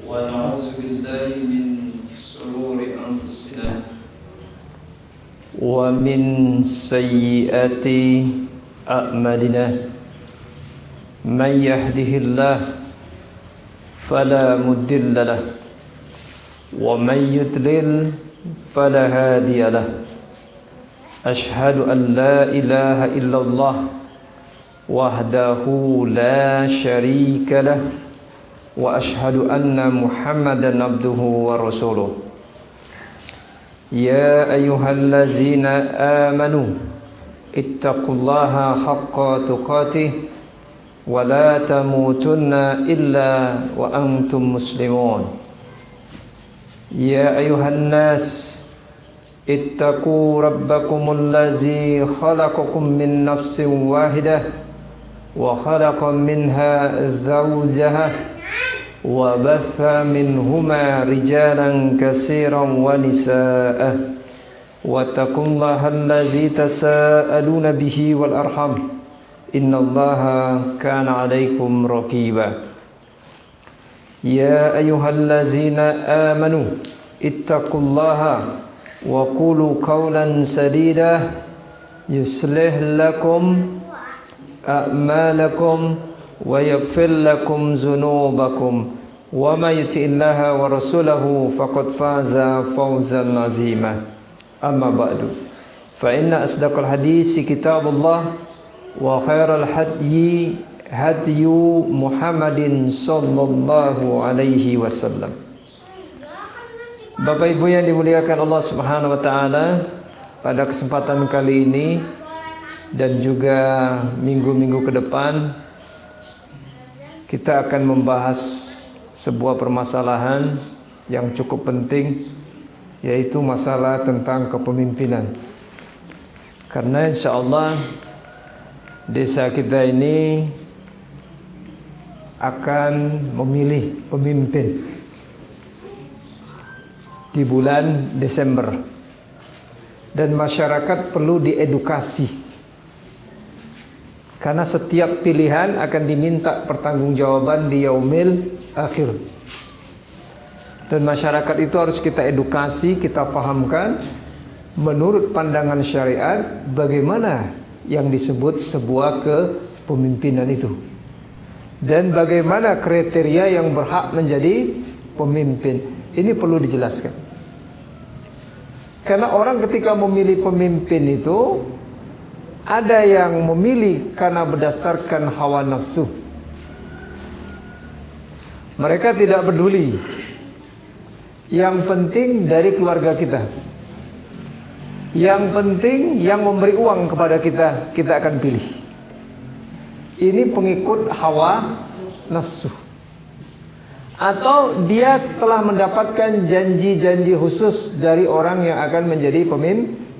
ونعوذ بالله من شرور أنفسنا ومن سيئات أعمالنا من يهده الله فلا مضل له ومن يضلل فلا هادي له أشهد أن لا إله إلا الله وحده لا شريك له وأشهد أن محمدا عبده ورسوله يا أيها الذين آمنوا اتقوا الله حق تقاته ولا تموتن إلا وأنتم مسلمون يا أيها الناس اتقوا ربكم الذي خلقكم من نفس واحدة وخلق منها زوجها وبث منهما رجالا كثيرا ونساء واتقوا الله الذي تساءلون به والأرحام إن الله كان عليكم رقيبا يا أيها الذين آمنوا اتقوا الله وقولوا قولا سديدا يصلح لكم أعمالكم ويغفر لكم ذنوبكم وما يطع الله ورسوله فقد فاز فوزا عظيما أما بعد فإن أصدق الحديث كتاب الله وخير الهدي هدي محمد صلى الله عليه وسلم. Bapak Ibu yang dimuliakan Allah Subhanahu wa taala, pada kesempatan kali ini dan juga minggu-minggu ke depan kita akan membahas sebuah permasalahan yang cukup penting, yaitu masalah tentang kepemimpinan. Karena insya Allah desa kita ini akan memilih pemimpin di bulan Desember, dan masyarakat perlu diedukasi karena setiap pilihan akan diminta pertanggungjawaban di yaumil akhir, dan masyarakat itu harus kita edukasi, kita pahamkan menurut pandangan syariat bagaimana yang disebut sebuah kepemimpinan itu dan bagaimana kriteria yang berhak menjadi pemimpin. Ini perlu dijelaskan. Karena orang ketika memilih pemimpin itu ada yang memilih karena berdasarkan hawa nafsu. Mereka tidak peduli. Yang penting dari keluarga kita. Yang penting yang memberi uang kepada kita, kita akan pilih. Ini pengikut hawa nafsu. Atau dia telah mendapatkan janji-janji khusus dari orang yang akan menjadi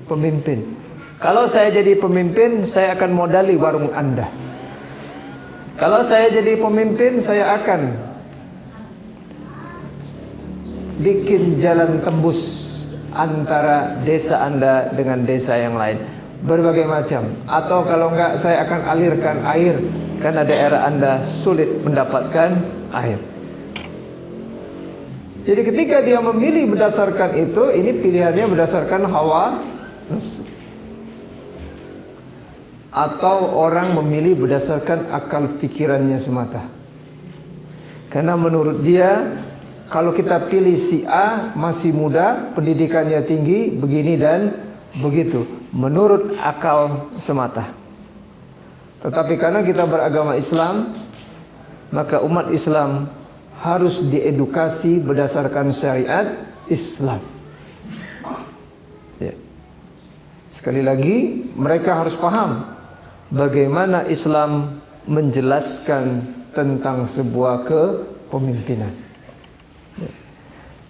pemimpin. Kalau saya jadi pemimpin, saya akan modali warung Anda. Kalau saya jadi pemimpin, saya akan bikin jalan tembus antara desa Anda dengan desa yang lain. Berbagai macam. Atau kalau enggak, saya akan alirkan air karena daerah Anda sulit mendapatkan air. Jadi ketika dia memilih berdasarkan itu, ini pilihannya berdasarkan hawa nafsu. Atau orang memilih berdasarkan akal pikirannya semata. Karena menurut dia, kalau kita pilih si A masih muda, pendidikannya tinggi, begini dan begitu. Menurut akal semata. Tetapi karena kita beragama Islam, maka umat Islam harus diedukasi berdasarkan syariat Islam. Ya. Sekali lagi, mereka harus paham bagaimana Islam menjelaskan tentang sebuah kepemimpinan. Ya.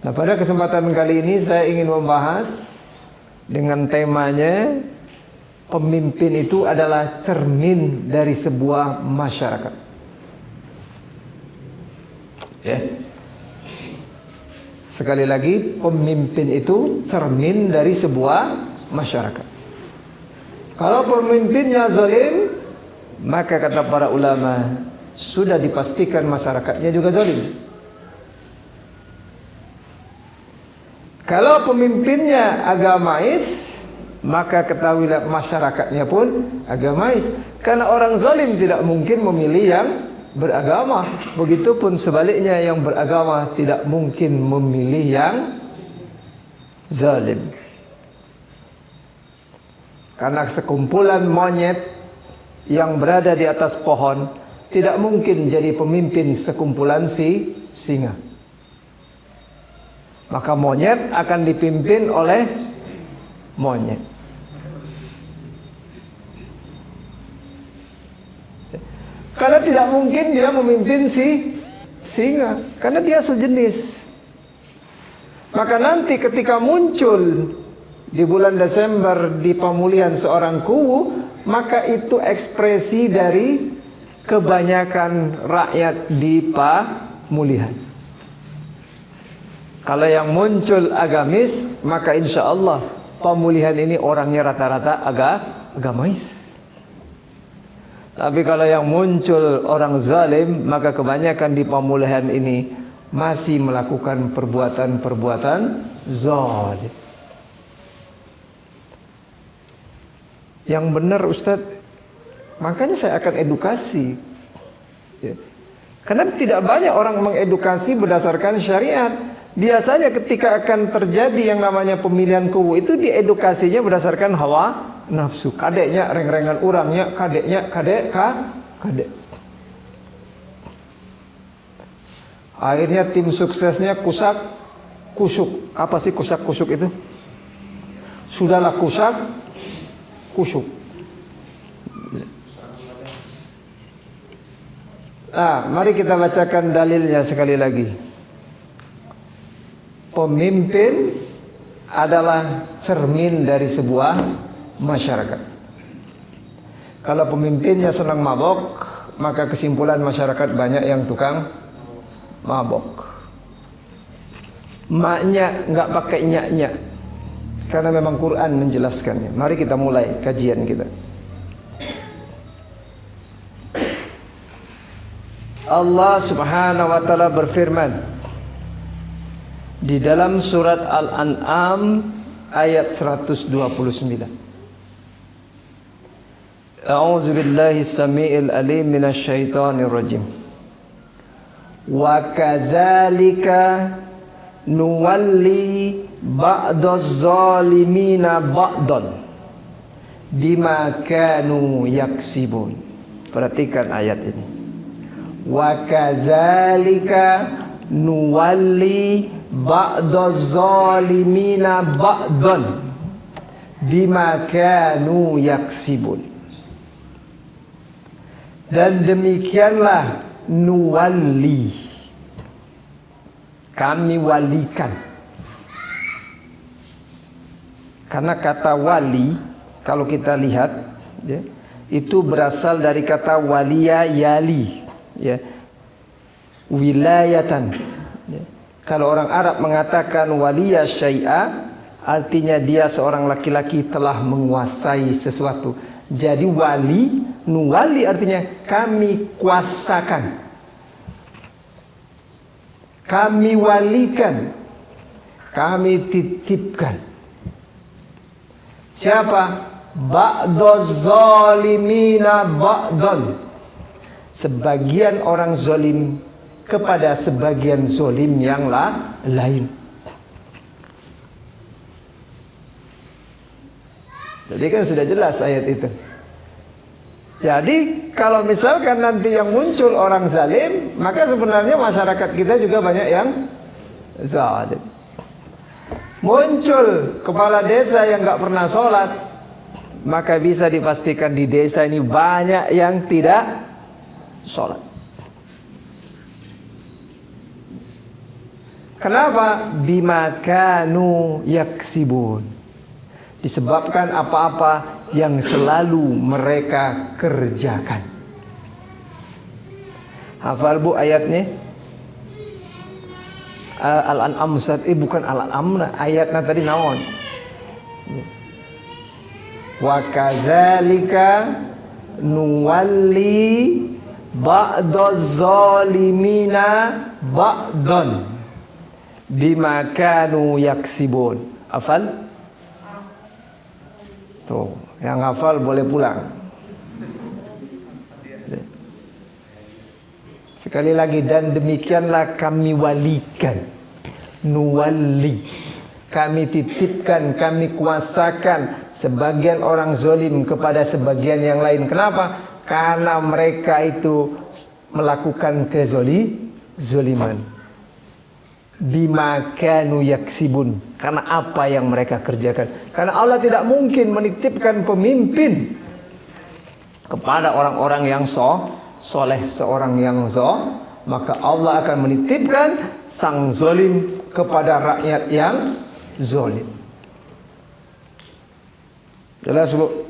Nah, pada kesempatan kali ini saya ingin membahas dengan temanya, pemimpin itu adalah cermin dari sebuah masyarakat. Ya. Sekali lagi, pemimpin itu cermin dari sebuah masyarakat. Kalau pemimpinnya zalim, maka kata para ulama, sudah dipastikan masyarakatnya juga zalim. Kalau pemimpinnya agamais, maka ketahuilah masyarakatnya pun agamais. Karena orang zalim tidak mungkin memilih yang beragama. Begitupun sebaliknya, yang beragama tidak mungkin memilih yang zalim. Karena sekumpulan monyet yang berada di atas pohon tidak mungkin jadi pemimpin sekumpulan singa. Maka monyet akan dipimpin oleh monyet. Karena tidak mungkin dia memimpin singa, karena dia sejenis. Maka nanti ketika muncul di bulan Desember di pemulihan seorang kuwu, maka itu ekspresi dari kebanyakan rakyat di pemulihan. Kalau yang muncul agamis, maka insya Allah pemulihan ini orangnya rata-rata agamais. Tapi kalau yang muncul orang zalim, maka kebanyakan di pemulihan ini masih melakukan perbuatan-perbuatan zalim. Yang benar Ustadz, makanya saya akan edukasi. Ya. Karena tidak banyak orang mengedukasi berdasarkan syariat. Biasanya ketika akan terjadi yang namanya pemilihan kuwu itu diedukasinya berdasarkan hawa nafsu. Kadeknya reng-rengan urangnya, kadeknya kadek. Akhirnya tim suksesnya kusuk. Apa sih kusuk itu? Sudahlah kusuk. Mari kita bacakan dalilnya sekali lagi. Pemimpin adalah cermin dari sebuah masyarakat. Kalau pemimpinnya senang mabok, maka kesimpulan masyarakat banyak yang tukang mabok. Maknya nggak pakai nyak-nyak, karena memang Quran menjelaskannya. Mari kita mulai kajian kita. Allah Subhanahu wa taala berfirman di dalam surat Al-An'am ayat 129. A'udzu billahi samii'il 'aliim minasy syaithaanir rajiim. Wa kadzalika nuwalli ba'daz zalimina ba'dan bima kanu yaksibun. Perhatikan ayat ini. Wa kadzalika nuwalli ba'daz zalimina ba'dan bima kanu yaksibun. Dan demikianlah nuwalli, kami walikan. Karena kata wali, kalau kita lihat ya, itu berasal dari kata waliya yali ya, wilayatan ya. Kalau orang Arab mengatakan waliya syai'a, artinya dia seorang laki-laki telah menguasai sesuatu. Jadi wali, nuwali artinya kami kuasakan, kami walikan, kami titipkan. Siapa? Ba'daz zalimina ba'dan. Sebagian orang zalim kepada sebagian zalim yang lain. Jadi kan sudah jelas ayat itu. Jadi kalau misalkan nanti yang muncul orang zalim, maka sebenarnya masyarakat kita juga banyak yang zalim. Muncul kepala desa yang nggak pernah sholat, maka bisa dipastikan di desa ini banyak yang tidak sholat. Kenapa? Bima kanu yaksibun. Disebabkan apa-apa yang selalu mereka kerjakan. Hafal bu ayatnya? Al-An'am Ustaz, bukan Al-An'am, ayatnya tadi naon? Wa kadzalika nuwalli ba'daz zalimina ba'dan bima kanu yaksibun. Hafal? Tuh, yang hafal boleh pulang. Sekali lagi, dan demikianlah kami walikan, nuwali, kami titipkan, kami kuasakan sebagian orang zolim kepada sebagian yang lain. Kenapa? Karena mereka itu melakukan kezoliman. Bima kanu yaksibun, karena apa yang mereka kerjakan. Karena Allah tidak mungkin menitipkan pemimpin kepada orang-orang yang soleh, seorang yang maka Allah akan menitipkan sang zolim kepada rakyat yang zolim. Jelas, Bu?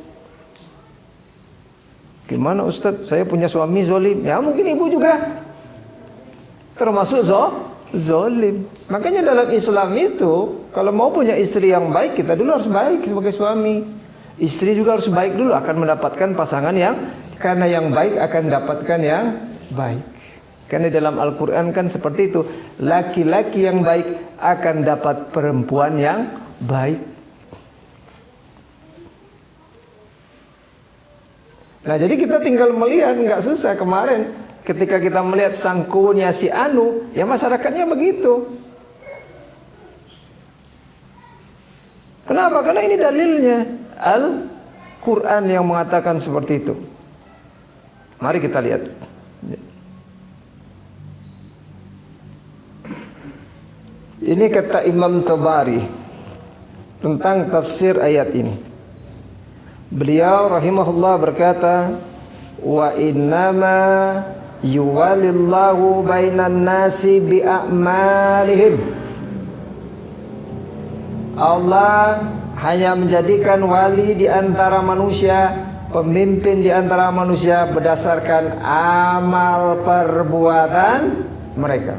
Gimana Ustadz? Saya punya suami zolim. Ya mungkin ibu juga termasuk zolim. Makanya dalam Islam itu, kalau mau punya istri yang baik, kita dulu harus baik sebagai suami. Istri juga harus baik dulu, akan mendapatkan pasangan yang, karena yang baik akan dapatkan yang baik. Karena dalam Al-Quran kan seperti itu, laki-laki yang baik akan dapat perempuan yang baik. Nah jadi kita tinggal melihat, nggak susah. Kemarin ketika kita melihat sangkunya si Anu, ya masyarakatnya begitu. Kenapa? Karena ini dalilnya Al-Quran yang mengatakan seperti itu. Mari kita lihat. Ini kata Imam Tabari tentang tafsir ayat ini. Beliau rahimahullah berkata, wa innama yuwalillahu bainan nasi bi'amalihim. Allah hanya menjadikan wali di antara manusia, pemimpin di antara manusia berdasarkan amal perbuatan mereka.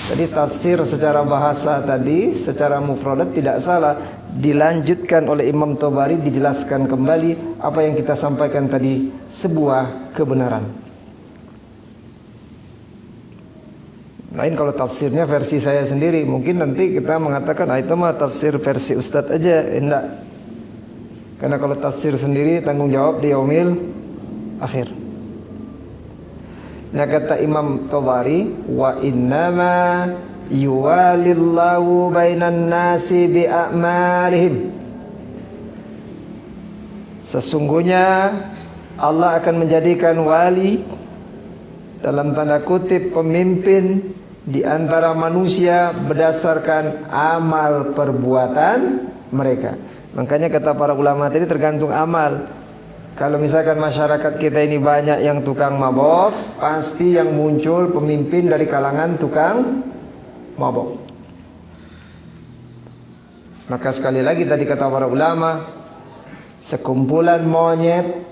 Jadi tafsir secara bahasa tadi, secara mufradat tidak salah. Dilanjutkan oleh Imam Tabari, dijelaskan kembali apa yang kita sampaikan tadi, sebuah kebenaran. Lain kalau tafsirnya versi saya sendiri, mungkin nanti kita mengatakan itu mah tafsir versi Ustadz aja. Enggak. Karena kalau tafsir sendiri tanggung jawab di yaumil akhir. Nah kata Imam Tabari, wa innama yuwalillahu bainan nasi bi'amalihim. Sesungguhnya Allah akan menjadikan wali, dalam tanda kutip pemimpin, di antara manusia berdasarkan amal perbuatan mereka. Makanya kata para ulama tadi tergantung amal. Kalau misalkan masyarakat kita ini banyak yang tukang mabok, pasti yang muncul pemimpin dari kalangan tukang mabok. Maka sekali lagi tadi kata para ulama, sekumpulan monyet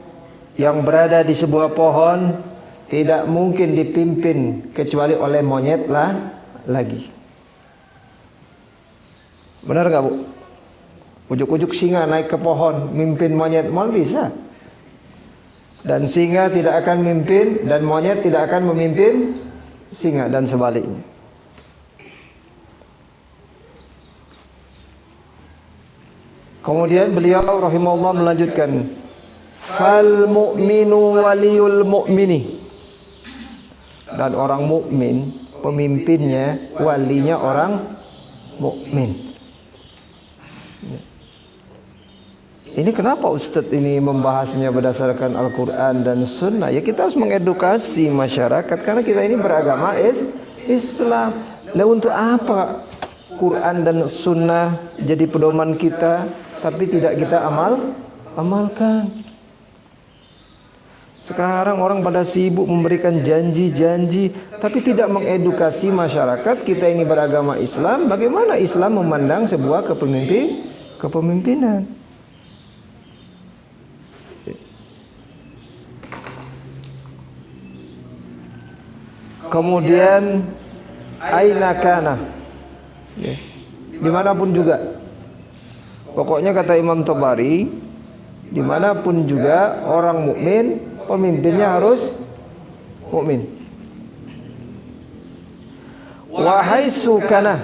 yang berada di sebuah pohon tidak mungkin dipimpin kecuali oleh monyet lagi. Benar nggak, Bu? Ujuk-ujuk singa naik ke pohon, mimpin monyet mal bisa. Dan singa tidak akan memimpin, dan monyet tidak akan memimpin singa, dan sebaliknya. Kemudian beliau rahimahullah melanjutkan, fal mu'minu waliyul mu'mini. Dan orang mukmin, pemimpinnya, walinya orang mukmin. Ini kenapa Ustadz ini membahasnya berdasarkan Al-Quran dan Sunnah? Ya kita harus mengedukasi masyarakat, karena kita ini beragama Islam. Lah untuk apa Quran dan Sunnah jadi pedoman kita, tapi tidak kita amalkan? Sekarang orang pada sibuk memberikan janji-janji, tapi tidak mengedukasi masyarakat. Kita ini beragama Islam, bagaimana Islam memandang sebuah kepemimpinan. Kemudian aina kana, dimanapun juga. Pokoknya kata Imam Tabari, dimanapun juga orang mukmin, pemimpinnya harus mukmin. wahai sukana.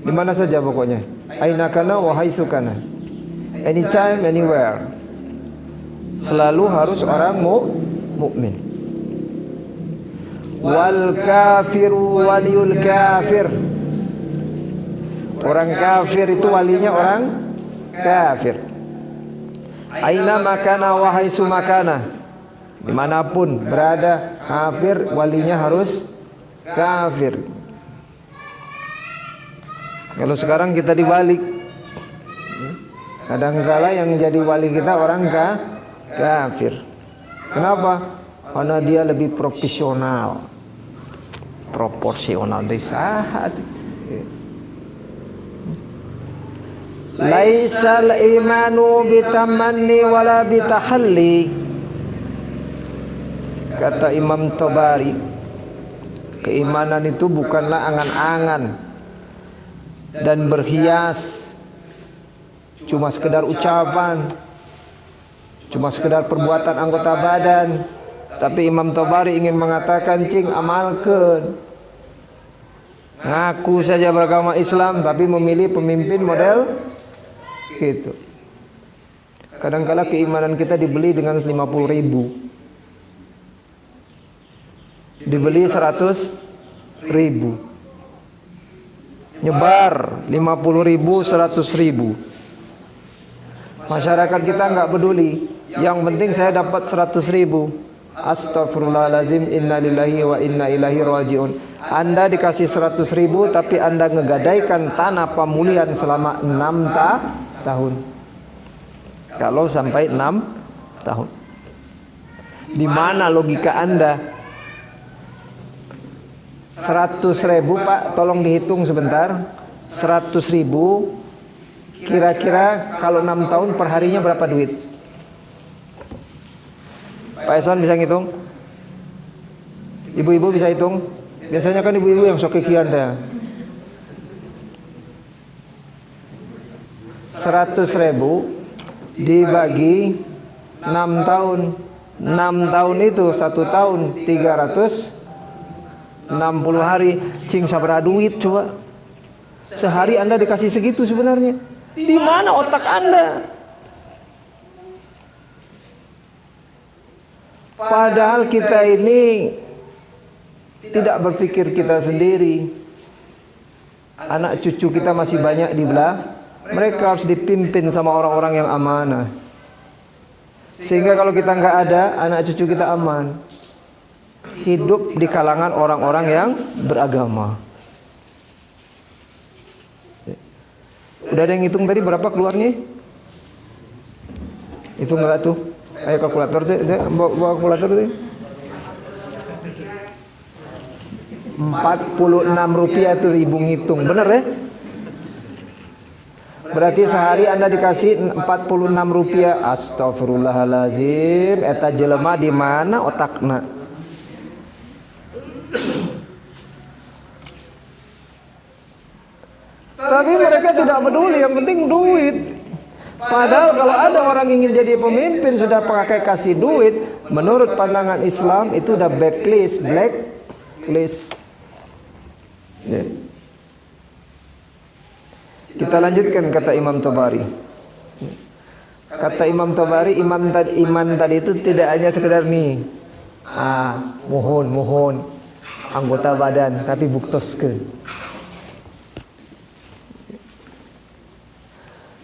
Di mana saja pokoknya. Aina kana wahai sukana. Anytime, anywhere. Selalu harus orang mukmin. Wal kafiru waliul kafir. Orang kafir itu walinya orang kafir. Aina makana wahai sumakana. Dimanapun berada kafir, walinya harus kafir. Kalau sekarang kita dibalik, kadangkala yang jadi wali kita orang kafir. Kenapa? Karena dia lebih profesional, proporsional dari sahat. Laisal imanu bitamanni wala bitahalli. Kata Imam Tabari, keimanan itu bukanlah angan-angan dan berhias, cuma sekedar ucapan, cuma sekedar perbuatan anggota badan. Tapi Imam Tabari ingin mengatakan, cing amalkan. Ngaku saja beragama Islam tapi memilih pemimpin model gitu. Kadang-kala keimanan kita dibeli dengan 50.000, dibeli 100.000, nyebar 50.000, 100.000. Masyarakat kita nggak peduli. Yang penting saya dapat 100.000. Astagfirullahalazim, innalillahi wa inna ilaihi rajiun. Anda dikasih 100.000 tapi Anda ngegadaikan tanah pemulihan selama 6 tahun. Kalau sampai 6 tahun. Di mana logika Anda? 100.000 Pak, tolong dihitung sebentar. 100.000 kira-kira kalau 6 tahun perharinya berapa duit? Pak Eson bisa ngitung? Ibu-ibu bisa hitung? Biasanya kan ibu-ibu yang sokikian dah. 100.000 dibagi 6 tahun. 6 tahun itu 1 tahun 360 hari. Cing sabra duit coba. Sehari Anda dikasih segitu sebenarnya. Di mana otak Anda? Padahal kita ini tidak berpikir kita sendiri. Anak cucu kita masih banyak di belah. Mereka harus dipimpin sama orang-orang yang amanah. Sehingga kalau kita nggak ada, anak cucu kita aman. Hidup di kalangan orang-orang yang beragama. Udah ada yang hitung tadi berapa keluarnya? Hitung nggak tuh? Ayo kalkulator tuh, bawa kalkulator tuh. Rp46 tuh ibu ngitung, bener ya? Berarti sehari Anda dikasih Rp46. Astagfirullahalazim, eta jelema di mana otakna? Tapi mereka tidak peduli, yang penting duit. Padahal kalau ada orang ingin jadi pemimpin sudah pakai kasih duit, menurut pandangan Islam itu udah blacklist. Ya. Kita lanjutkan kata Imam Tabari. Kata Imam Tabari, iman tadi itu tidak hanya sekedar nih, mohon anggota badan, tapi buktoskeun.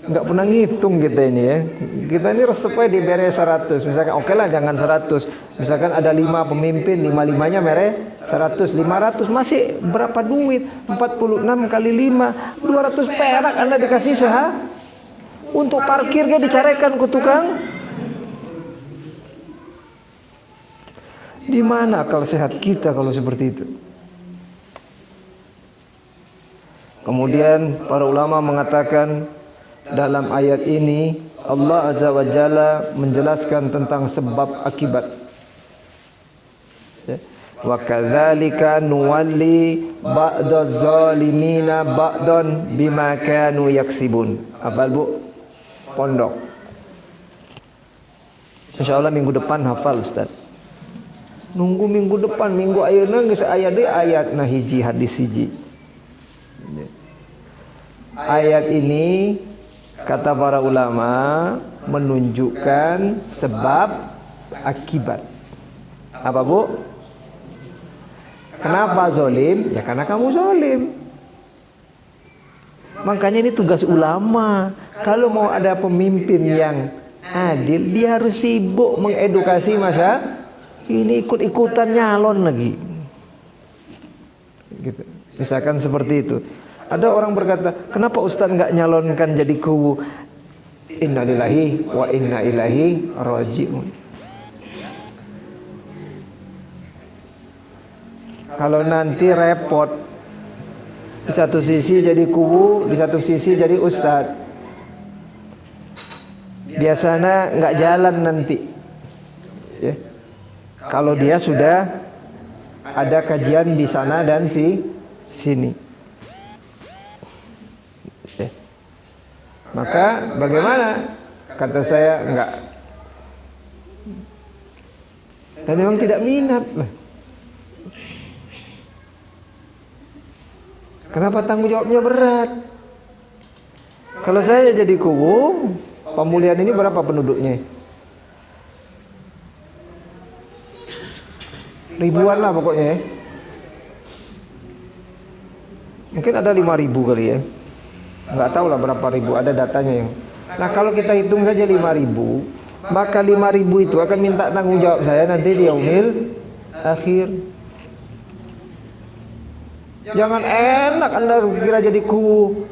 Nggak pernah ngitung kita ini ya. Kita ini resepnya diberi 100. Misalkan oke lah jangan 100. Misalkan ada 5 pemimpin, 5-5-nya mere 100, 500. Masih berapa duit? 46 kali 5, 200 perak Anda dikasih untuk parkirnya dicarikan ke tukang. Di mana akal sehat kita kalau seperti itu? Kemudian para ulama mengatakan dalam ayat ini Allah Azza wa Jalla menjelaskan tentang sebab akibat. Wa kadzalika nuwalli ba'daz zalimina ba'dan bima kanu yaksibun. Hafal Bu? Pondok. Insyaallah minggu depan hafal Ustaz. Nunggu minggu depan, minggu ayeuna geus aya deui ayatna hiji hadis hiji. Ayat ini kata para ulama menunjukkan sebab akibat. Apa Bu? Kenapa zolim? Ya karena kamu zolim. Makanya ini tugas ulama. Kalau mau ada pemimpin yang adil, dia harus sibuk mengedukasi masyarakat. Ini ikut-ikutan nyalon lagi. Gitu. Misalkan seperti itu. Ada orang berkata, kenapa Ustaz nggak nyalonkan jadi kubu? Innalillahi wa inna ilaihi raji'un. Kalau nanti repot, di satu sisi jadi kubu, di satu sisi jadi ustadz, biasanya nggak jalan nanti. Ya. Kalau dia sudah ada kajian di sana dan sini. Ya. Maka bagaimana? Kata saya enggak. Dan memang tidak minat. Kenapa tanggung jawabnya berat? Kalau saya jadi kubu, Pemulihan ini berapa penduduknya? Ribuan lah pokoknya. Mungkin ada 5.000 kali ya. Nggak tahu lah berapa ribu, ada datanya yang. Nah kalau kita hitung saja 5.000, maka 5.000 itu akan minta tanggung jawab saya nanti di yaumil akhir. Jangan enak Anda kira jadi kubu.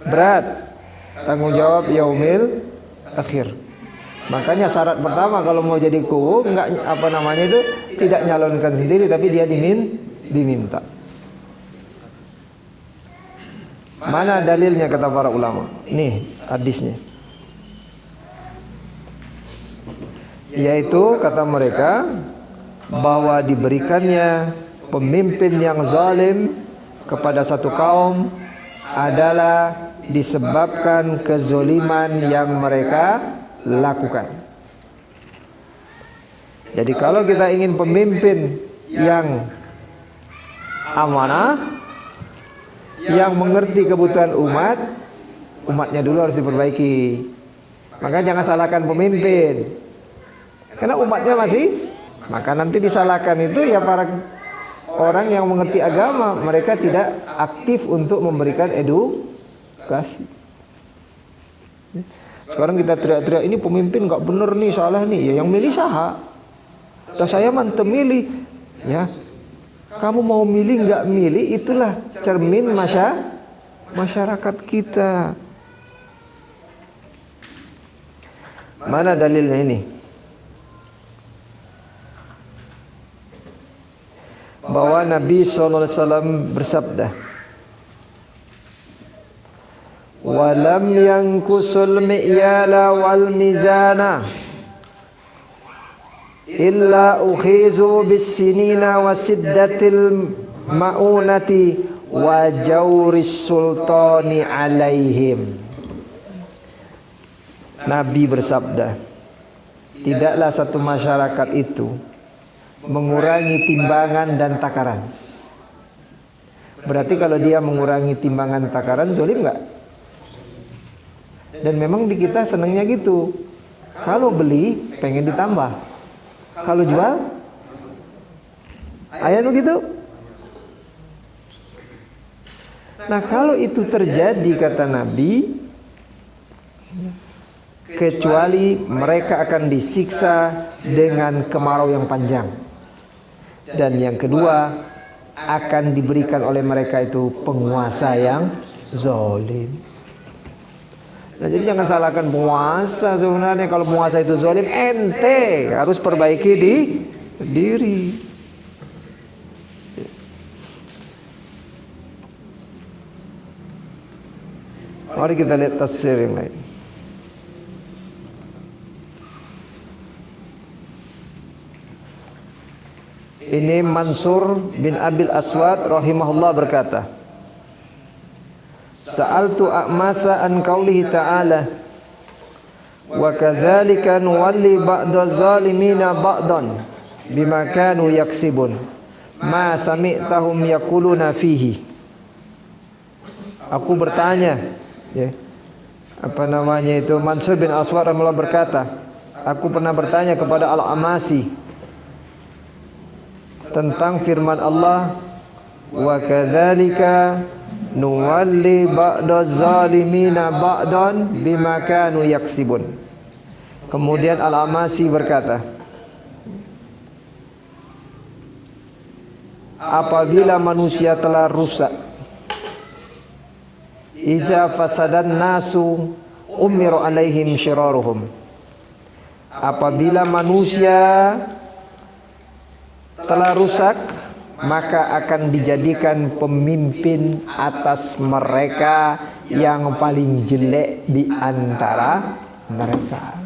Berat tanggung jawab yaumil akhir. Makanya syarat pertama kalau mau jadi kubu, enggak apa namanya itu, tidak nyalonkan sendiri tapi dia diminta. Mana dalilnya kata para ulama? Nih hadisnya. Yaitu kata mereka bahwa diberikannya pemimpin yang zalim kepada satu kaum adalah disebabkan kezoliman yang mereka lakukan. Jadi kalau kita ingin pemimpin yang amanah, yang mengerti kebutuhan umat, umatnya dulu harus diperbaiki. Maka jangan salahkan pemimpin, karena umatnya masih. Maka nanti disalahkan itu ya para orang yang mengerti agama, mereka tidak aktif untuk memberikan edukasi. Sekarang kita teriak-teriak ini pemimpin nggak bener nih, salah nih. Ya yang milih saha. Dan saya mantep milih. Ya, kamu mau milih nggak milih itulah cermin masyarakat kita. Mana dalilnya ini? Bahwa Nabi SAW bersabda, walam yankusul mi'yala wal mizana illa ukhizu bis sinina wa siddatil ma'unati wa jawris sultani alaihim. Nabi bersabda, tidaklah satu masyarakat itu mengurangi timbangan dan takaran. Berarti kalau dia mengurangi timbangan takaran, zalim nggak? Dan memang di kita senangnya gitu. Kalau beli pengen ditambah, kalau jual ayat begitu. Nah kalau itu terjadi kata Nabi, kecuali mereka akan disiksa dengan kemarau yang panjang. Dan yang kedua, akan diberikan oleh mereka itu penguasa yang zalim. Nah, jadi jangan salahkan penguasa. Sebenarnya kalau penguasa itu zalim, ente harus perbaiki di diri. Mari kita lihat tafsir yang lain. Ini Mansur bin Abil Aswad rahimahullah berkata, Sa'altu A'masa an qaulihi ta'ala wa kadzalika nuwalli ba'daz zalimina ba'dan bima kanu yaksibun ma sami'tahum yaquluna fihi. Aku bertanya, ya. Mansur bin Aswad rahimahullah berkata, aku pernah bertanya kepada Al-Amasi tentang firman Allah, wa kadzalika nuwalli ba'daz zalimina ba'dan bima kanu yaksibun. Kemudian Al-Amasi berkata, apabila manusia telah rusak, iza fasadan nasu umiru alaihim syiraruhum. Apabila manusia telah rusak, maka akan dijadikan pemimpin atas mereka yang paling jelek di antara mereka.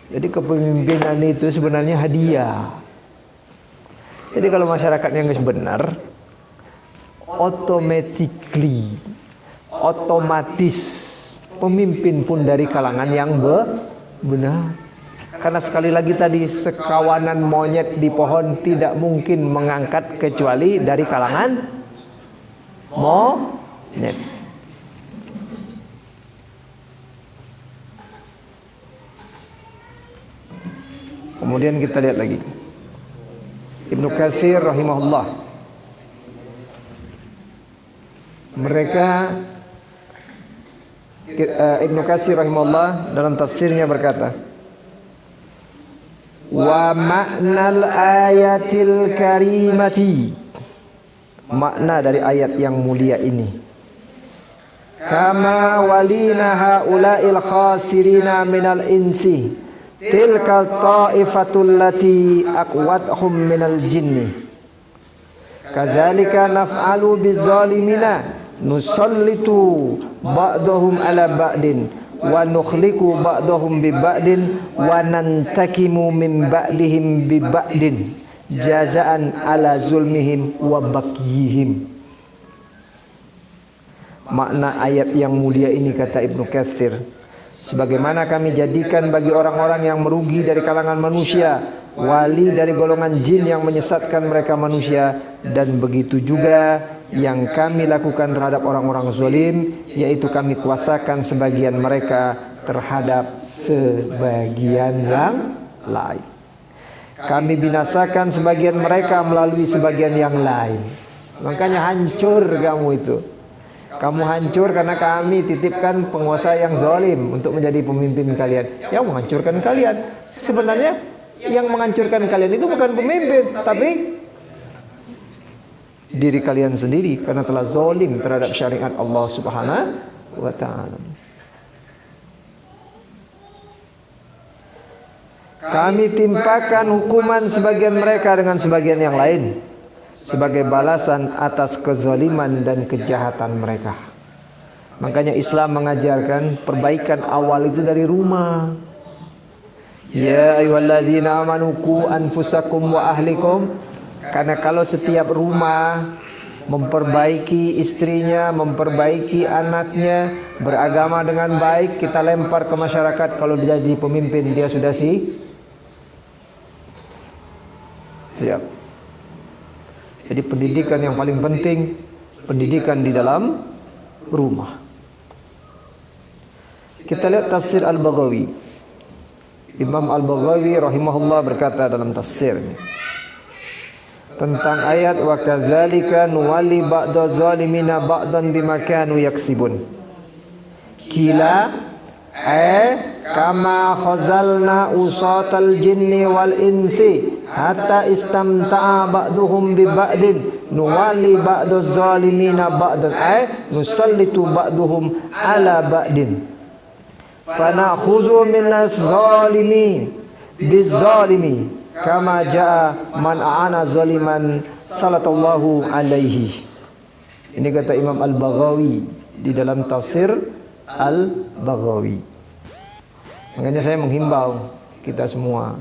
Jadi kepemimpinan itu sebenarnya hadiah. Jadi kalau masyarakatnya nggak benar, otomatis pemimpin pun dari kalangan yang benar. Karena sekali lagi tadi, sekawanan monyet di pohon tidak mungkin mengangkat kecuali dari kalangan monyet. Kemudian kita lihat lagi Ibnu Katsir rahimahullah. Ibnu Katsir rahimahullah dalam tafsirnya berkata, wa maknal ayatil karimati, makna dari ayat yang mulia ini, kama walina haula'il khasirina minal insi tilka ta'ifatul lati aqwathum minal jinni kadzalika naf'alu bizzalimina nusallitu ba'dahum ala ba'din wa nukhliqu ba'dahum bi ba'din wa nantakimu min ba'dihim bi ba'din jazaan ala zulmihim wa bakyihim. Makna ayat yang mulia ini, kata Ibnu Katsir, sebagaimana kami jadikan bagi orang-orang yang merugi dari kalangan manusia wali dari golongan jin yang menyesatkan mereka manusia, dan begitu juga yang kami lakukan terhadap orang-orang zalim, yaitu kami kuasakan sebagian mereka terhadap sebagian yang lain. Kami binasakan sebagian mereka melalui sebagian yang lain. Makanya hancur kamu itu. Kamu hancur karena kami titipkan penguasa yang zalim untuk menjadi pemimpin kalian, yang menghancurkan kalian. Sebenarnya yang menghancurkan kalian itu bukan pemimpin, tapi diri kalian sendiri karena telah zalim terhadap syariat Allah Subhanahu wa ta'ala. Kami timpakan hukuman sebagian mereka dengan sebagian yang lain sebagai balasan atas kezaliman dan kejahatan mereka. Makanya Islam mengajarkan perbaikan awal itu dari rumah. Ya ayyuhallazina amanu qu anfusakum wa ahlikum. Karena kalau setiap rumah memperbaiki istrinya, memperbaiki anaknya, beragama dengan baik, kita lempar ke masyarakat, kalau dia jadi pemimpin dia sudah siap. Jadi pendidikan yang paling penting, pendidikan di dalam rumah. Kita lihat tafsir Al-Baghawi. Imam Al-Baghawi rahimahullah berkata dalam tafsirnya tentang ayat wa kadzalika nuwalli ba'daz zalimina ba'dan bima kanu yaksibun. Kila kama khazalna usatal jinni wal insi hatta istamta'a ba'duhum bi ba'din nuwalli ba'daz zalimina ba'dan nusallitu ba'duhum ala ba'din fanakhuzu minas zalimin bizzalimi kama jaa man a'ana zaliman salatallahu alaihi. Ini kata Imam Al-Baghawi di dalam tafsir Al-Baghawi. Makanya saya menghimbau kita semua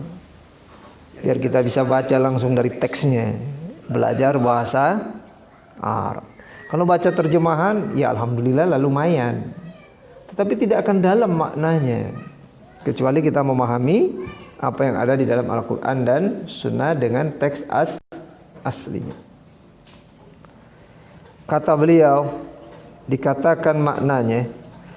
biar kita bisa baca langsung dari teksnya, belajar bahasa Arab. Kalau baca terjemahan ya alhamdulillah lah lumayan. tapi tidak akan dalam maknanya kecuali kita memahami apa yang ada di dalam Al-Quran dan Sunnah dengan teks aslinya. Kata beliau, dikatakan maknanya,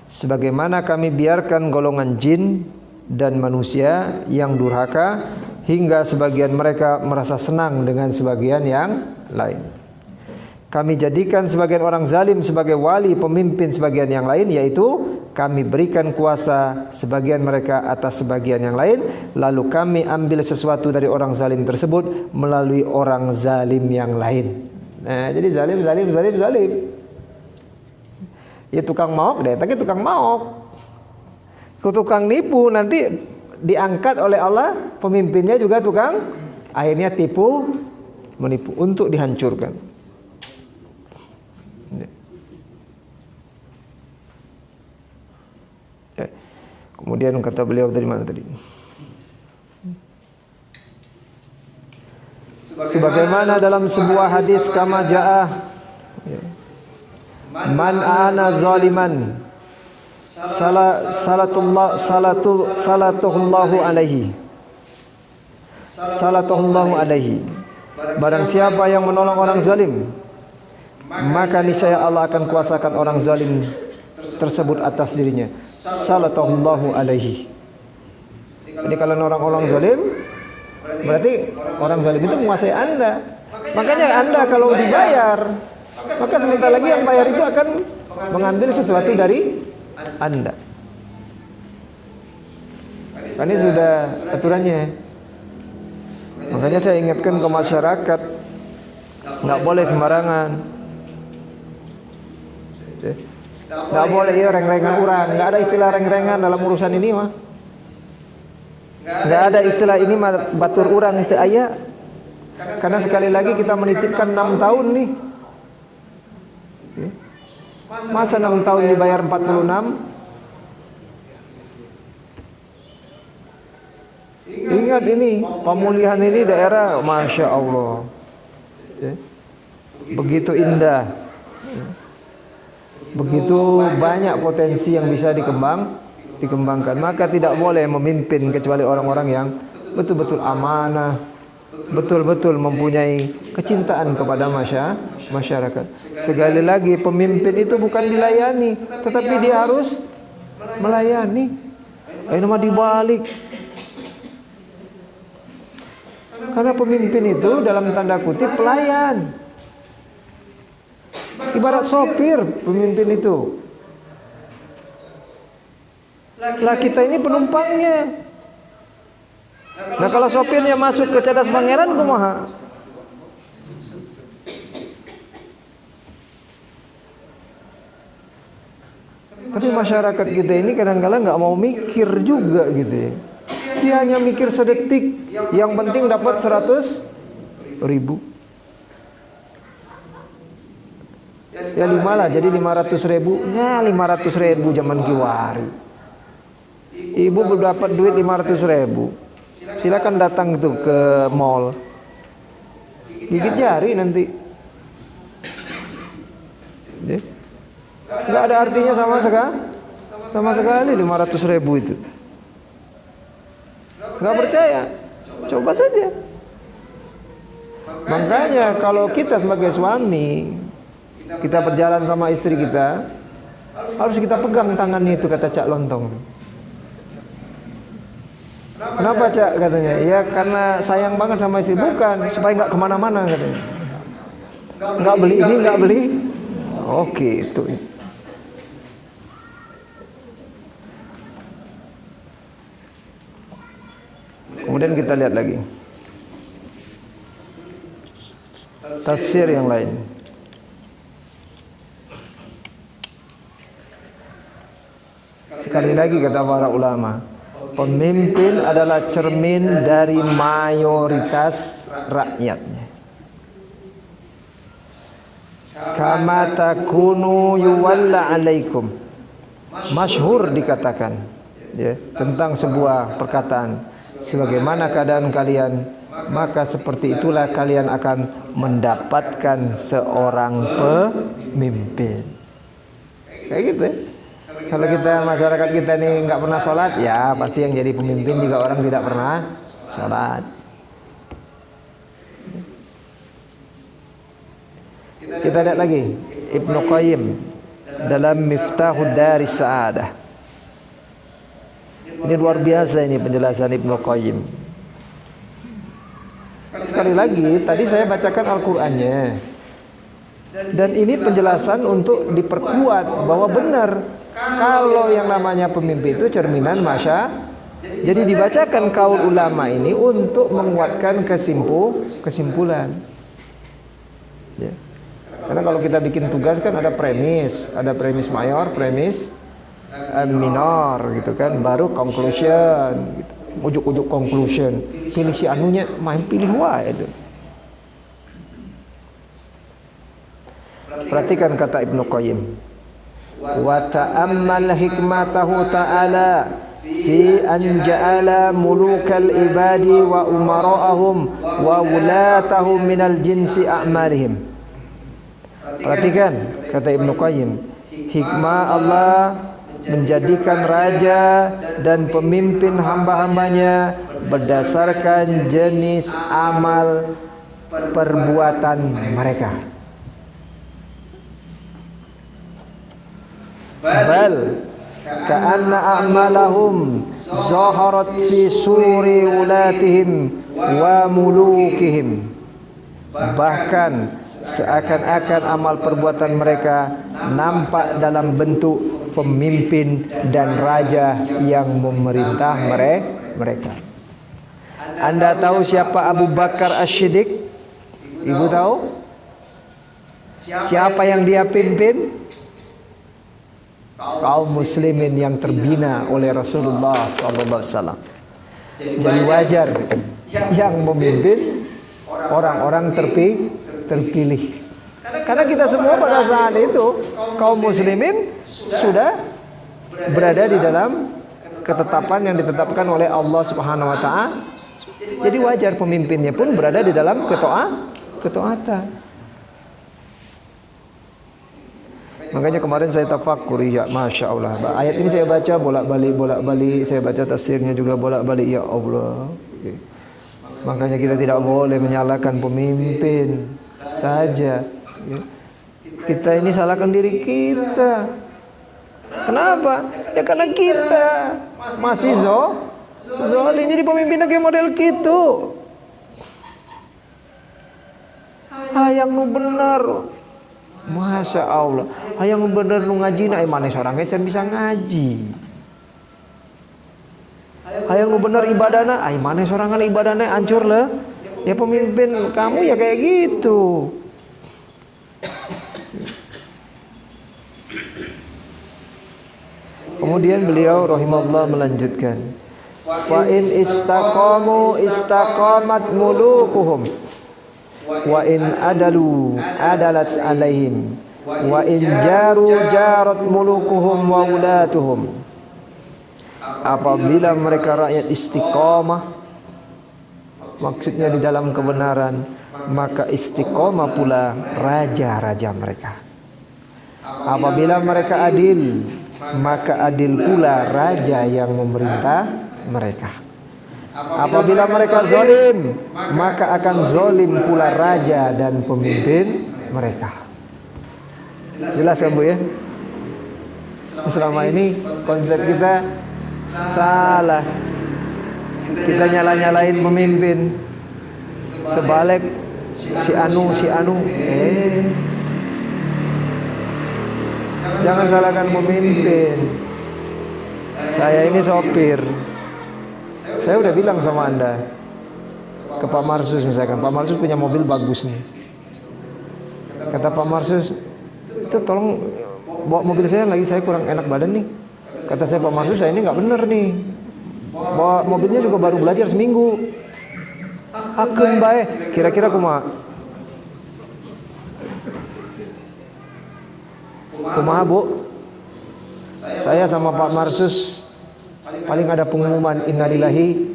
sebagaimana kami biarkan golongan jin dan manusia yang durhaka hingga sebagian mereka merasa senang dengan sebagian yang lain. Kami jadikan sebagian orang zalim sebagai wali pemimpin sebagian yang lain, yaitu kami berikan kuasa sebagian mereka atas sebagian yang lain, lalu kami ambil sesuatu dari orang zalim tersebut melalui orang zalim yang lain. Nah, jadi zalim. Ya tukang maok deh, tapi tukang maok. Tukang nipu nanti diangkat oleh Allah, pemimpinnya juga tukang, akhirnya tipu, menipu untuk dihancurkan. Kemudian kata beliau dari mana tadi? Sebagaimana dalam sebuah hadis kama ja'ah, man ana zaliman salatuhullahu alaihi. Barang siapa yang menolong orang zalim, maka niscaya Allah akan kuasakan orang zalim tersebut atas dirinya. Salatuhullahu alaihi. Jadi kalau orang zalim, berarti orang zalim itu menguasai Anda. Makanya Anda kalau dibayar, maka sebentar lagi yang bayar itu akan mengambil sesuatu dari Anda. Ini sudah aturannya. Makanya saya ingatkan ke masyarakat, nggak boleh sembarangan. Nggak boleh ya reng-rengan orang. Nggak ada istilah reng-rengan dalam urusan ini mah. Nggak ada istilah ini mah batur orang itu ayah. Karena sekali lagi kita menitipkan 6 tahun nih. Masa 6 tahun dibayar 46? Ingat ini, pemulihan ini daerah Masya Allah, begitu indah, begitu banyak potensi yang bisa dikembangkan. Maka tidak boleh memimpin kecuali orang-orang yang betul-betul amanah, betul-betul mempunyai kecintaan kepada masyarakat. Sekali lagi, pemimpin itu bukan dilayani, tetapi dia harus melayani. Ini nama dibalik. Karena pemimpin itu dalam tanda kutip pelayan. Ibarat sopir pemimpin itu. Lah kita ini penumpangnya. Nah kalau sopirnya masuk ke cadas pangeran kumaha? Tapi masyarakat kita ini kadang-kadang nggak mau mikir juga gitu ya. Dia hanya mikir sedetik, yang penting dapat 100.000. Ya 5 lah, jadi 500.000. Ya 500.000 zaman kiwari. Ibu belum dapat duit 500.000. Silakan datang tuh ke mall. Gigit jari nanti. Nggak ada artinya sama sekali 500.000 itu. Nggak percaya, coba saja. Makanya kalau kita sebagai suami, kita berjalan sama istri kita, harus kita pegang tangannya itu, kata Cak Lontong. Kenapa Cak katanya? Ya karena sayang banget sama istri. Bukan, supaya nggak kemana-mana katanya. Nggak beli ini, nggak beli. Oke, itu. Kemudian kita lihat lagi tafsir yang lain. Sekali lagi kata para ulama, pemimpin adalah cermin dari mayoritas rakyatnya. Kama takunu yuwalla alaikum. Masyhur dikatakan ya, tentang sebuah perkataan, sebagaimana keadaan kalian, maka seperti itulah kalian akan mendapatkan seorang pemimpin. Kayak gitu ya. Kalau kita masyarakat kita ini nggak pernah sholat, ya pasti yang jadi pemimpin juga orang tidak pernah sholat. Kita lihat lagi Ibnu Qayyim dalam Miftahud Daris Sa'adah. Ini luar biasa ini penjelasan Ibnu Qayyim. Sekali lagi, tadi saya bacakan Al-Qur'annya. Dan ini penjelasan untuk diperkuat bahwa benar kalau yang namanya pemimpin itu cerminan masya. Jadi dibacakan kaul ulama ini untuk menguatkan kesimpulan. Ya. Karena kalau kita bikin tugas kan ada premis mayor, premis minor gitu kan, baru conclusion gitu. Ujuk-ujuk conclusion. Pilih si anunya, main pilih wae itu. Perhatikan kata Ibnu Qayyim. Wa ta'ammal hikmatahu ta'ala fi an ja'ala mulukal ibadi wa umara'ahum wa wulatahum minal jinsi a'malihim. Perhatikan kata Ibnu Qayyim, hikmah Allah menjadikan raja dan pemimpin hamba-hambanya berdasarkan jenis amal perbuatan mereka. Bal ka'anna a'malahum zaharat fi suri ulatihim wa mulukihim. Bahkan seakan-akan amal perbuatan mereka nampak dalam bentuk pemimpin dan raja yang memerintah mereka. Anda tahu siapa Abu Bakar As-Siddiq? Ibu tahu? Siapa yang dia pimpin? Kaum muslimin yang terbina oleh Rasulullah SAW. Jadi wajar yang memimpin orang-orang terpilih. Karena kita semua pada saat itu kaum muslimin sudah berada di dalam ketetapan yang ditetapkan oleh Allah Subhanahu wa taala. Jadi wajar pemimpinnya pun berada di dalam ketaatan. Makanya kemarin saya tafakuri, ya Masya Allah, ayat ini saya baca bolak-balik, saya baca tafsirnya juga bolak-balik, ya Allah. Makanya kita tidak boleh menyalahkan pemimpin saja. Kita ini salahkan diri kita. Kenapa? Ya karena kita masih zolim, jadi pemimpinnya kayak model gitu. Hayang nu bener, Masya Allah. Hayang nu bener nu ngaji, na mana seorang can bisa ngaji. Hayang nu bener ibadahna, ay mana seorang ibadahna hancur lah. Ya pemimpin kamu ya kayak gitu. Kemudian beliau rahimahullah melanjutkan, fa in istaqamu istaqamat mulukuhum wa in adalu adalat alaihim wa in jaru jarat mulukuhum wa ulatuhum. Apabila mereka rakyat istiqamah, maksudnya di dalam kebenaran, maka istiqamah pula raja-raja mereka. Apabila mereka adil, maka adil pula raja yang memerintah mereka. Apabila mereka zalim, maka akan zalim pula raja dan pemimpin mereka. Jelas kan Bu ya? Selama ini konsep kita salah. Kita nyala-nyalain pemimpin. Terbalik si anu. Jangan salahkan pemimpin. Saya ini sopir. Saya udah bilang sama Anda, ke Pak Marsus misalkan, Pak Marsus punya mobil bagus nih. Kata Pak Marsus, itu tolong bawa mobil saya lagi, saya kurang enak badan nih. Kata saya, Pak Marsus, saya ini nggak bener nih. Bawa mobilnya juga baru belajar seminggu. Akeun bae, kira-kira kumaha Bu? Saya sama Pak Marsus paling ada pengumuman innalillahi.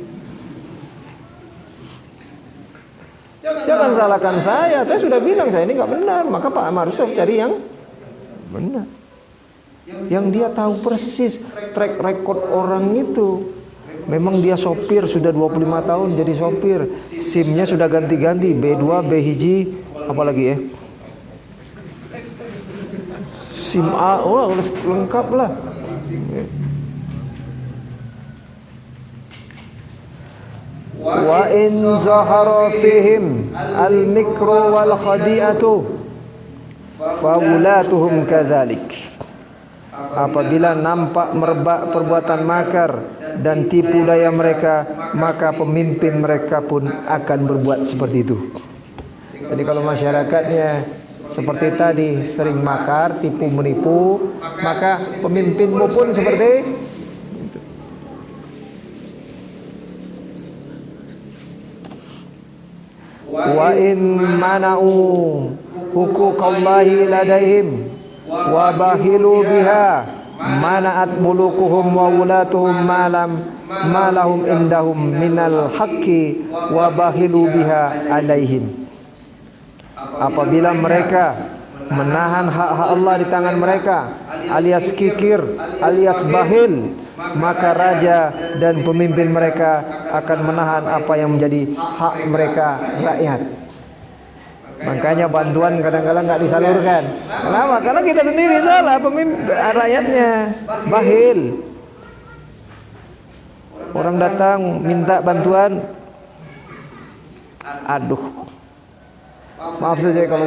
Jangan salahkan saya sudah bilang saya ini nggak benar, maka Pak Marsus cari yang benar. yang dia tahu persis track record orang itu. Memang dia sopir sudah 25 tahun jadi sopir, SIM-nya sudah ganti-ganti, B2, B1, apalagi ya, SIM A, oh lengkap lah. Wa in zahara fihim al-mikru wal khadi'atu fa wulatuhum kadzalik. Apabila nampak merebak perbuatan makar dan tipu daya mereka, maka pemimpin mereka pun akan berbuat seperti itu. Jadi kalau masyarakatnya seperti tadi sering makar, tipu menipu, maka pemimpinmu pun seperti itu. Wa in mana'u huquqallahi ladaihim wa bahilu biha mana'at mulukuhum wa wulatuhum malahum indahum minal haqqi wa bahilu biha alaihim. Apabila mereka menahan hak-hak Allah di tangan mereka, alias kikir, alias bahil, maka raja dan pemimpin mereka akan menahan apa yang menjadi hak mereka rakyat. Makanya bantuan kadang-kadang nggak disalurkan. Kenapa? Karena kita sendiri salah, pemimpin rakyatnya bahil. Orang datang minta bantuan, aduh, maaf saja kalau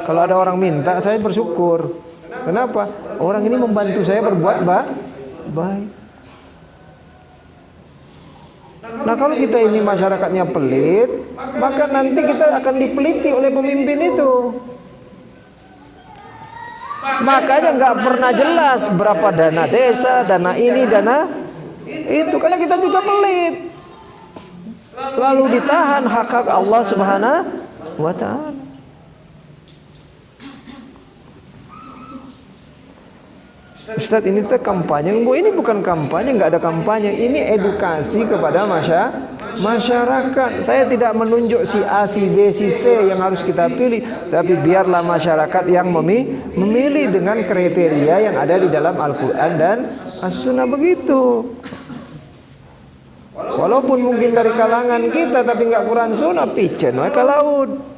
kalau ada orang minta, saya bersyukur. Kenapa? Orang ini membantu saya berbuat baik. Nah kalau kita ini masyarakatnya pelit, maka nanti kita akan dipeliti oleh pemimpin itu. Makanya nggak pernah jelas berapa dana desa, dana ini, dana itu, karena kita juga pelit. Selalu ditahan hak-hak Allah Subhanahu wa Ta'ala. Ustaz, ini teh kampanye. Ini bukan kampanye, nggak ada kampanye. Ini edukasi kepada masyarakat. Saya tidak menunjuk si A, si B, si C yang harus kita pilih, tapi biarlah masyarakat yang memilih dengan kriteria yang ada di dalam Al-Quran dan As-Sunnah begitu. Walaupun mungkin dari kalangan kita, tapi nggak Quran Sunnah, pijen ke laut.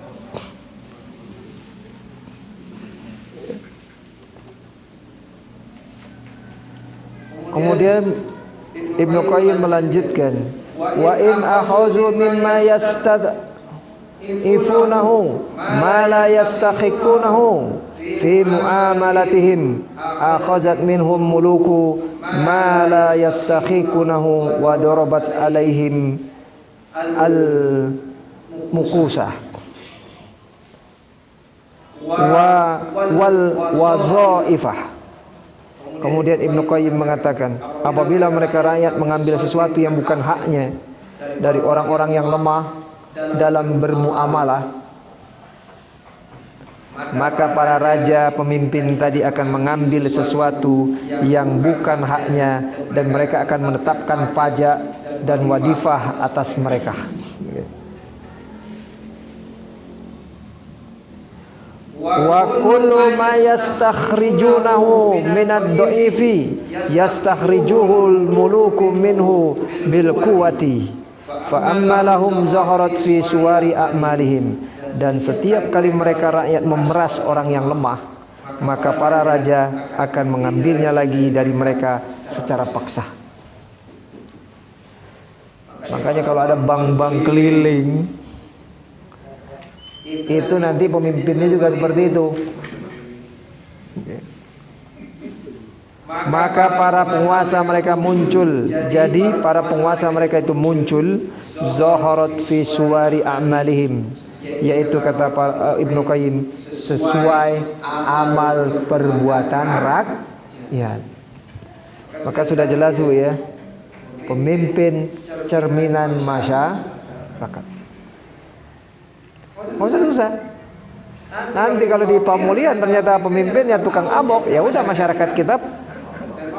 Kemudian Ibnu Qayyim melanjutkan, wa in akhazu mimma yastad'ifunahu ma la yastahiqunahu fi muamalatihim akhazat minhum muluku ma la yastahiqunahu wa darabat alaihim al mukusah wal wazaifah. Kemudian Ibnu Qayyim mengatakan, apabila mereka rakyat mengambil sesuatu yang bukan haknya dari orang-orang yang lemah dalam bermuamalah, maka para raja pemimpin tadi akan mengambil sesuatu yang bukan haknya dan mereka akan menetapkan pajak dan wadifah atas mereka. Wa kullu ma yastakhrijunahu minad dha'ifi yastakhrijuhul muluku minhu bil quwwati fa amma lahum zaharat fi suwari a'malihim. Dan setiap kali mereka rakyat memeras orang yang lemah, maka para raja akan mengambilnya lagi dari mereka secara paksa. Makanya kalau ada bank-bank keliling, itu nanti pemimpinnya juga seperti itu. Maka para penguasa mereka muncul. Jadi para penguasa mereka itu muncul zaharat fi suwari a'malihim, yaitu kata Ibnu Qayyim, sesuai amal perbuatan rakyat. Maka sudah jelas Bu ya, pemimpin cerminan masyarakat. Nggak usah susah. Nanti kalau di Pamulian ternyata pemimpinnya tukang abok, ya udah masyarakat kita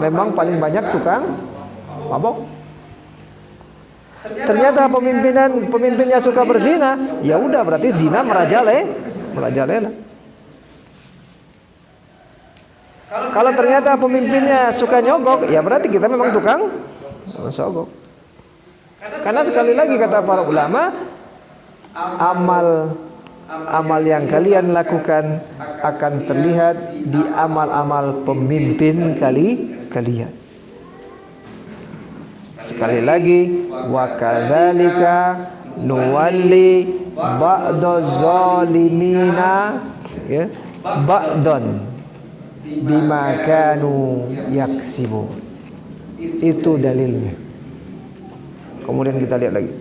memang paling banyak tukang abok. Ternyata pemimpinnya suka berzina, ya udah berarti zina merajalela. Kalau ternyata pemimpinnya suka nyogok, ya berarti kita memang tukang sogok. Karena sekali lagi kata para ulama, amal yang kalian lakukan akan terlihat di amal-amal pemimpin kalian. Sekali lagi, wa kadzalika nuwalli ba'daz zalimina, ya, ba'dan bima kanu yaksibun. Itu dalilnya. Kemudian kita lihat lagi.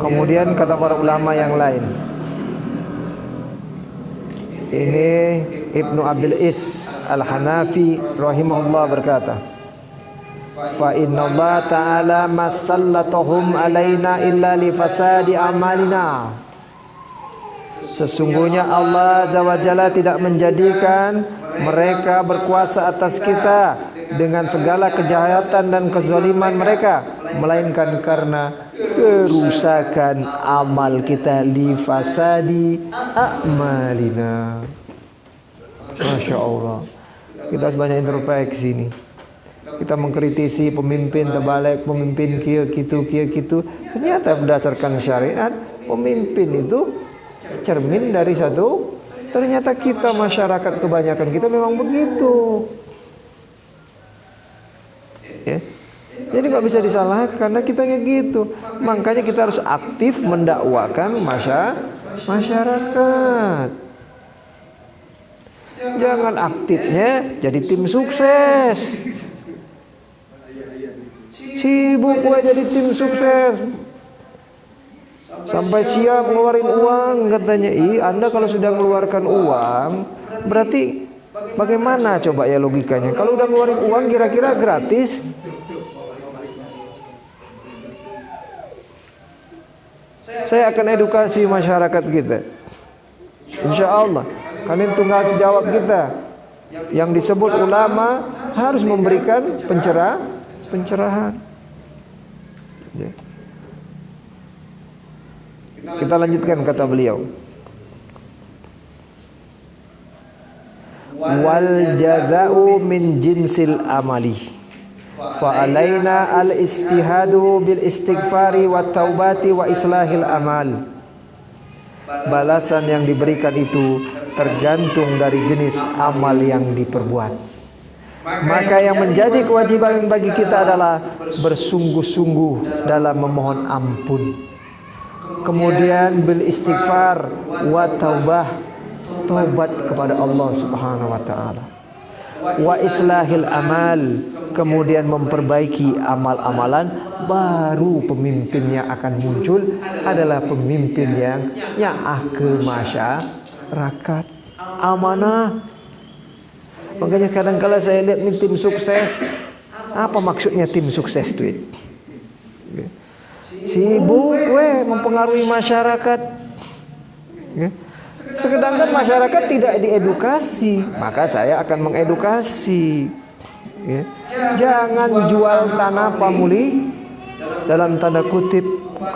Kemudian kata para ulama yang lain. Ini Ibnu Abil Is Al-Hanafi rahimahullah berkata, fa inna Allah ta'ala masallatuhum alaina illa li fasadi amalina. Sesungguhnya Allah Azza wa Jalla tidak menjadikan mereka berkuasa atas kita dengan segala kejahatan dan kezaliman mereka, melainkan karena kerusakan amal kita, li fasadi amalina. Masya Allah, kita harus banyak introspeksi nih. Kita mengkritisi pemimpin terbalik, pemimpin kia gitu. Ternyata berdasarkan syariat, pemimpin itu cermin dari satu. Ternyata kita masyarakat kebanyakan kita memang begitu. Ya. Jadi nggak bisa disalahkan karena kitanya gitu. Makanya kita harus aktif mendakwakan masyarakat. Jangan aktifnya jadi tim sukses. Sibuk gue jadi tim sukses. Sampai siap ngeluarin uang katanya. Anda kalau sudah mengeluarkan uang, berarti bagaimana coba ya logikanya? Kalau udah ngeluarin uang kira-kira gratis? Saya akan edukasi masyarakat kita. Insya Allah. Karena itu tunggal jawab kita. Yang disebut ulama harus memberikan pencerahan. Ya. Kita lanjutkan kata beliau. Wal jaza'u min jinsil amali. Fa alaina al istihadu bil istighfari wa taubati wa islahil amal. Balasan yang diberikan itu tergantung dari jenis amal yang diperbuat. Maka yang menjadi kewajiban bagi kita adalah bersungguh-sungguh dalam memohon ampun. Kemudian bil istighfar wa taubah, taubat kepada Allah Subhanahu wa taala. Wa islahil amal, kemudian memperbaiki amal-amalan, baru pemimpin yang akan muncul adalah pemimpin yang nyaah ke masyarakat, amanah. Makanya kadang-kala saya lihat nih tim sukses. Apa maksudnya tim sukses itu? Sibuk mempengaruhi masyarakat. Sedangkan masyarakat tidak diedukasi, maka saya akan mengedukasi. Jangan jual tanah pamuli dalam tanda kutip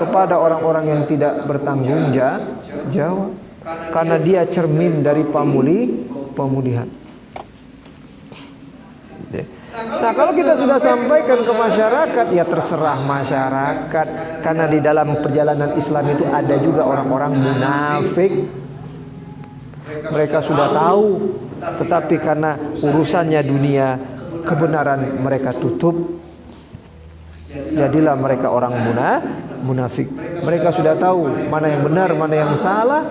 kepada orang-orang yang tidak bertanggung jawab, karena dia cermin dari pemulihan. Nah, kalau kita sudah sampaikan ke masyarakat, ya terserah masyarakat. Karena di dalam perjalanan Islam itu ada juga orang-orang munafik. Mereka sudah tahu, tetapi karena urusannya dunia, kebenaran mereka tutup. Jadilah mereka orang munafik. Mereka sudah tahu mana yang benar, mana yang salah,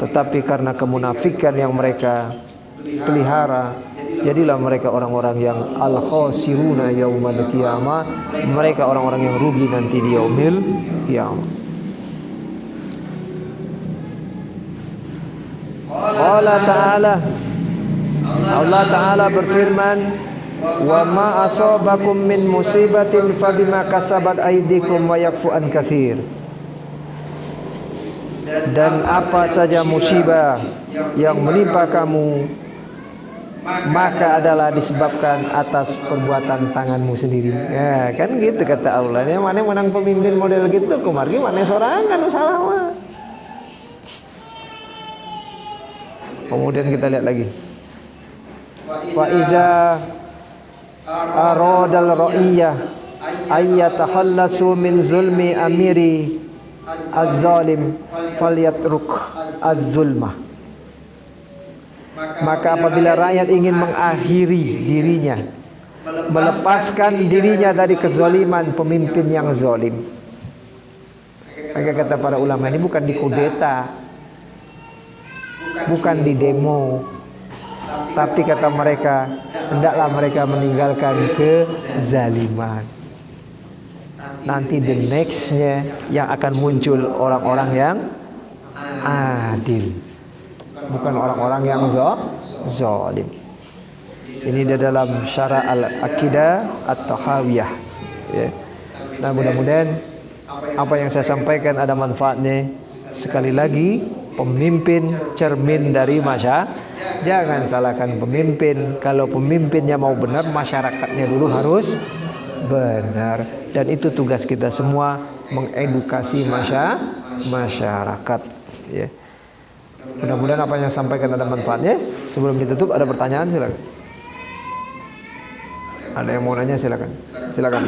tetapi karena kemunafikan yang mereka pelihara, jadilah mereka orang-orang yang al-khasiruna yaumal qiyamah. Mereka orang-orang yang rugi nanti di yaumil qiyamah. Allah Ta'ala berfirman, wa ma asabakum min musibatin fabima kasabat aydikum wa yakfu an katsir. Dan apa saja musibah yang menimpa kamu, maka adalah disebabkan atas perbuatan tanganmu sendiri. Ya, kan gitu kata Allah. Ya, mana menang pemimpin model gitu, kumargi mana sorangan salah mah. Kemudian kita lihat lagi. Fa iza aradal ra'iyah ayyatahallasu min zulmi amiri az-zalim falyatruk az-zulmah. Maka apabila rakyat ingin mengakhiri dirinya, melepaskan dirinya dari kezaliman pemimpin yang zalim, maka kata para ulama, ini bukan di kudeta, bukan di demo, tapi kata mereka, hendaklah mereka meninggalkan kezaliman. Nanti the nextnya yang akan muncul orang-orang yang adil, bukan orang-orang yang zalim. Ini di dalam Syarah Al-Aqidah At-Tahawiyah. Ya. Nah, mudah-mudahan apa yang saya sampaikan ada manfaatnya. Sekali lagi, pemimpin cermin dari masyarakat. Jangan salahkan pemimpin. Kalau pemimpinnya mau benar, masyarakatnya dulu harus benar. Dan itu tugas kita semua, mengedukasi masyarakat. Ya. Mudah-mudahan apa yang sampaikan ada manfaatnya. Sebelum ditutup ada pertanyaan, silakan. Ada yang mau nanya, silakan. Silakan.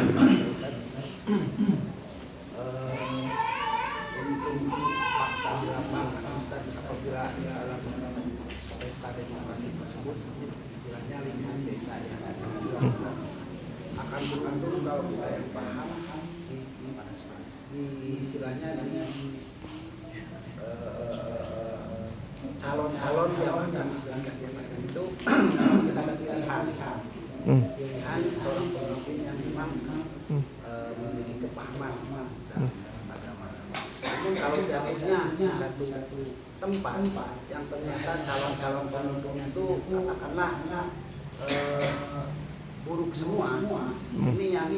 Apabila dalam pesta demokrasi tersebut istilahnya lingkungan desa akan bergantung kalau kita yang paham di istilahnya calon-calon yang akan itu kita akan pilihan seorang pemimpin yang memang memiliki kepahaman dalam agama. Namun kalau jatuhnya satu tempat yang ternyata calon-calon pemimpin itu katakanlah buruk semua, ini yang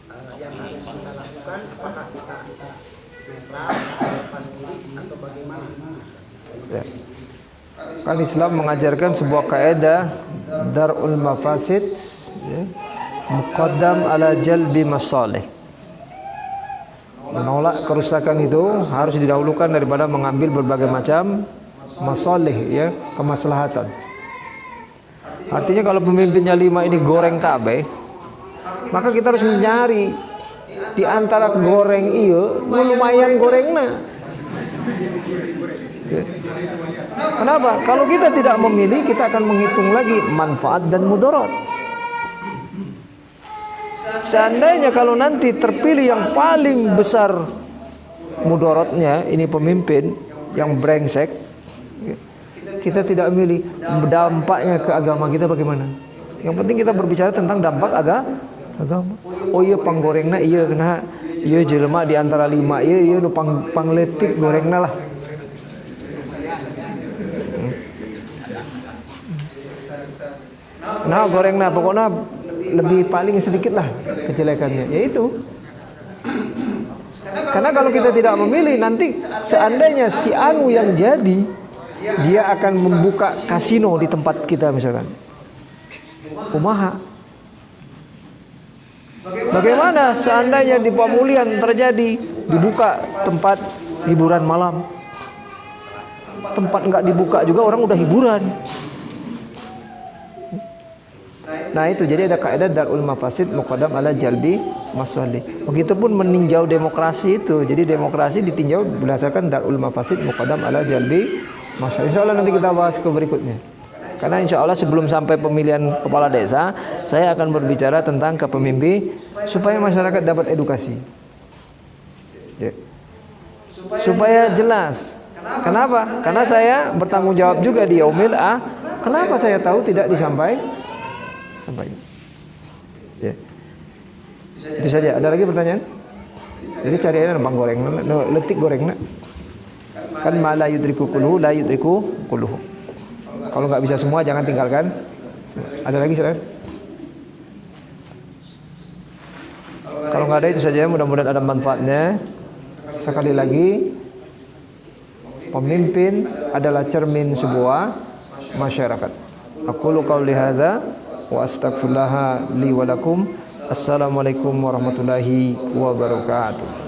harus kita lakukan. Apakah kita netral, lepas diri, atau bagaimana? Ya. Kan Islam mengajarkan sebuah kaidah darul mafasid, ya, muqaddam ala jalbi masalih. Menolak kerusakan itu harus didahulukan daripada mengambil berbagai macam masalih, ya, kemaslahatan. Artinya kalau pemimpinnya 5 ini goreng kabeh, maka kita harus mencari di antara goreng iyo lumayan gorengna. Ya. Kenapa? Kalau kita tidak memilih, kita akan menghitung lagi manfaat dan mudarat. Seandainya kalau nanti terpilih yang paling besar mudaratnya, ini pemimpin yang brengsek, kita tidak milih, dampaknya ke agama kita bagaimana? Yang penting kita berbicara tentang dampak agama. Oh iya, panggorengna iya kena, iya jelema di antara 5 iya nu pangletik gorengna lah. Nah, gorengna pokoknya lebih paling sedikit lah kejelekannya, yaitu karena kalau kita tidak memilih, nanti seandainya si anu yang jadi, dia akan membuka kasino di tempat kita misalkan. Kumaha? Bagaimana seandainya di Pamulian terjadi dibuka tempat hiburan malam? Tempat nggak dibuka juga orang udah hiburan. Nah itu, jadi ada kaidah darul mafasid muqaddam ala jalbi masalih. Begitupun meninjau demokrasi itu. Jadi demokrasi ditinjau berdasarkan darul mafasid muqaddam ala jalbi masalih. Insya Allah nanti kita bahas ke berikutnya. Karena insya Allah sebelum sampai pemilihan kepala desa, saya akan berbicara tentang kepemimpinan supaya masyarakat dapat edukasi. Ya. Supaya jelas. Kenapa? Karena saya bertanggung jawab juga di Yaumil A. Kenapa saya tahu tidak disampaikan? Ya. Itu saja. Ada lagi pertanyaan? Jadi cari aja bang goreng, letik goreng nak. Kan mala yudriku kuluhu, la yudriku kuluhu. Kalau nggak bisa semua jangan tinggalkan. Ada lagi silakan. Kalau nggak ada itu saja. Mudah-mudahan ada manfaatnya. Sekali lagi, pemimpin adalah cermin sebuah masyarakat. Aqulu qauli hadza wa astaghfirullah li wa lakum. Assalamualaikum warahmatullahi wabarakatuh.